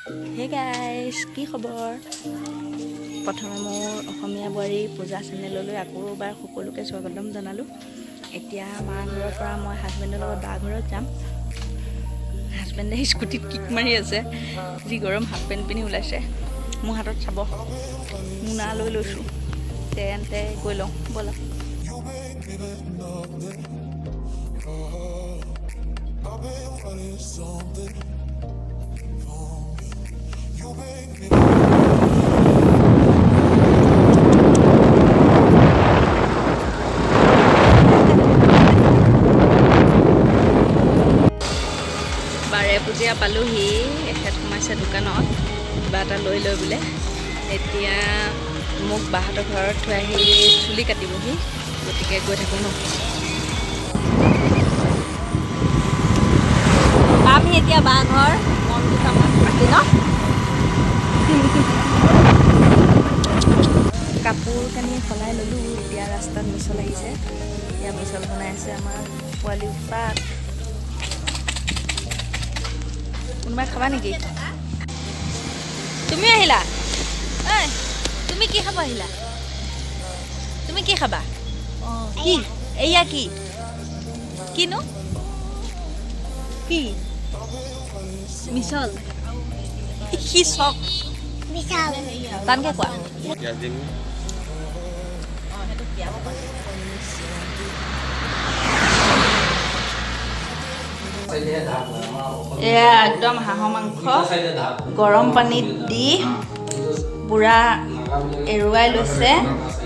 Hey guys, কি খবৰ? প্ৰথমে মোৰ অসমীয়া বোৱাৰী পূজা চেনেললৈ আকৌ এবাৰ সকলোকে স্বাগতম জনালোঁ। এতিয়া মা ঘৰৰ পৰা মই হাজবেণ্ডৰ লগত বা ঘৰত যাম। হাজবেণ্ডে স্কুটিত কিক মাৰি আছে, যি গৰম হাফ পেণ্ট পিন্ধি ওলাইছে। মোৰ হাতত চাব মোনা লৈ লৈছোঁ, তেন্তে গৈ লওঁ ব'লা। বাৰে পুজীয়া পালোহি, এখেত সোমাইছে দোকানত কিবা এটা লৈ বোলে। এতিয়া মোক বাহঁতৰ ঘৰত থৈ আহি চুলি কাটিবহি, গতিকে গৈ থাকোঁ ন। আমি এতিয়া বা ঘৰ মন দুটামান পাতি ন। কাপোৰ কানি সলাই ল'লোঁ। এতিয়া ৰাস্তাত মিছল আহিছে, এতিয়া মিছল বনাই আছে আমাৰ পোৱালি উৎপাত। কোনোবাই খাবা নেকি? তুমি আহিলা? ঐ, তুমি কি খাব আহিলা? তুমি কি খাবা? অঁ, কি এয়া কি কিনো কি মিছল? সি চক টানকে কোৱা। এয়া একদম হাঁহৰ মাংস গৰম পানীত দি পূৰা এৰুৱাই লৈছে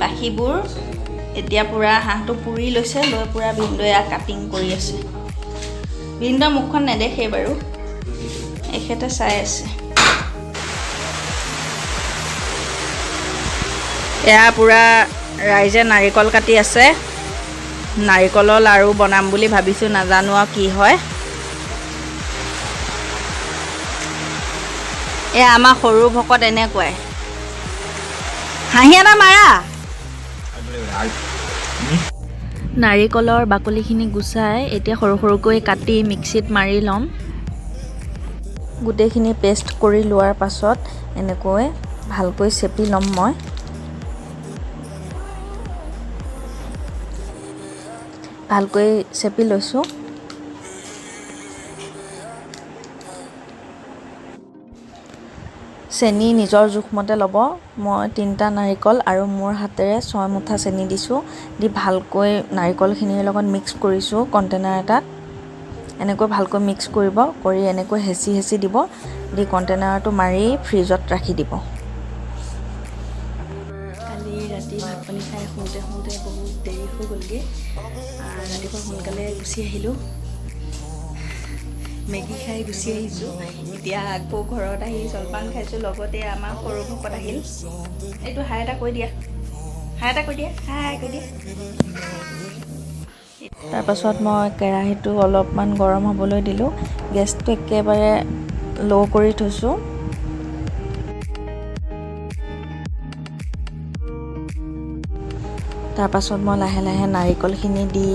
পাখিবোৰ। এতিয়া পূৰা হাঁহটো পুৰি লৈছে, লৈ পূৰা ভিনদেউৱে কাটিং কৰি আছে। ভিনদেউৰ মুখখন নেদেখেই বাৰু, এখেতে চাই আছে। এয়া পূৰা ৰাইজে নাৰিকল কাটি আছে। নাৰিকলৰ লাড়ু বনাম বুলি ভাবিছোঁ, নাজানো আৰু কি হয়। এয়া আমাৰ সৰু ভকত এনেকুৱাই। হাঁহি এটা মাৰা। নাৰিকলৰ বাকলিখিনি গুচাই এতিয়া সৰু সৰুকৈ কাটি মিক্সিত মাৰি ল'ম। গোটেইখিনি পেষ্ট কৰি লোৱাৰ পাছত এনেকৈ ভালকৈ চেপি ল'ম মই। ভালকৈ চেপি লৈছোঁ। চেনি নিজৰ জোখমতে ল'ব। মই 3টা নাৰিকল আৰু মোৰ হাতেৰে 6 মুঠা চেনি দিছোঁ। দি ভালকৈ নাৰিকলখিনিৰ লগত মিক্স কৰিছোঁ কণ্টেইনাৰ এটাত। এনেকৈ ভালকৈ মিক্স কৰিব, কৰি এনেকৈ হেঁচি হেঁচি দিব, দি কণ্টেইনাৰটো মাৰি ফ্ৰিজত ৰাখি দিব। কালি ৰাতি ভাত পানী খাই শুওঁতে বহুত দেৰি হৈ গ'লগৈ। ৰাতিপুৱা সোনকালে গুচি আহিলোঁ, মেগী খাই গুচি আহিছোঁ। এতিয়া আকৌ ঘৰত আহি জলপান খাইছোঁ, লগতে আমাৰ সৰু ভকত আহিল। এইটো হাই এটা কৈ দিয়া, হাই এটা কৈ দিয়া, হাই কৈ দিয়া। তাৰপাছত মই কেৰাহীটো অলপমান গৰম হ'বলৈ দিলোঁ, গেছটো একেবাৰে ল' কৰি থৈছোঁ। তাৰপাছত মই লাহে লাহে নাৰিকলখিনি দি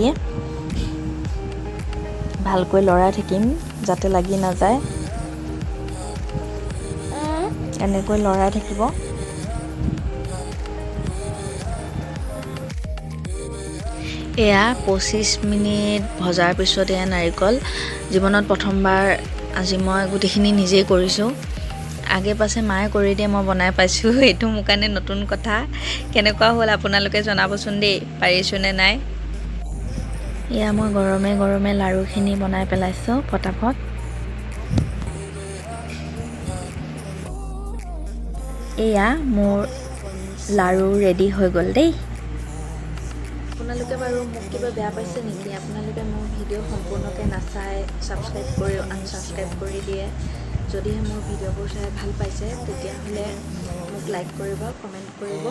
ভালকৈ লৰাই থাকিম যাতে লাগি নাযায়। এনেকৈ লৰাই থাকিব। এয়া 25 মিনিট ভজাৰ পিছত এয়া নাৰিকল। জীৱনত প্ৰথমবাৰ আজি মই গোটেইখিনি নিজেই কৰিছোঁ। আগে পাছে মায়ে কৰি দিয়ে, মই বনাই পাইছোঁ। এইটো মোৰ কাৰণে নতুন কথা। কেনেকুৱা হ'ল আপোনালোকে জনাবচোন দেই, পাৰিছোঁ নে নাই। এয়া মই গৰমে গৰমে লাড়ুখিনি বনাই পেলাইছোঁ পটাপট। এয়া মোৰ লাড়ু ৰেডি হৈ গ'ল দেই। আপোনালোকে বাৰু মোক কিবা বেয়া পাইছে নেকি? আপোনালোকে মোৰ ভিডিঅ' সম্পূৰ্ণকৈ নাচাই ছাবস্ক্ৰাইব কৰি আনছাবস্ক্ৰাইব কৰি দিয়ে। যদিহে মোৰ ভিডিঅ'বোৰ চাই ভাল পাইছে, তেতিয়াহ'লে মোক লাইক কৰিব, কমেণ্ট কৰিব।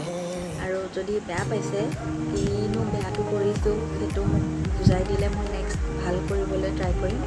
আৰু যদি বেয়া পাইছে, কিনো বেয়াটো কৰিছোঁ সেইটো মোক বুজাই দিলে মই নেক্সট ভাল কৰিবলৈ ট্ৰাই কৰিম।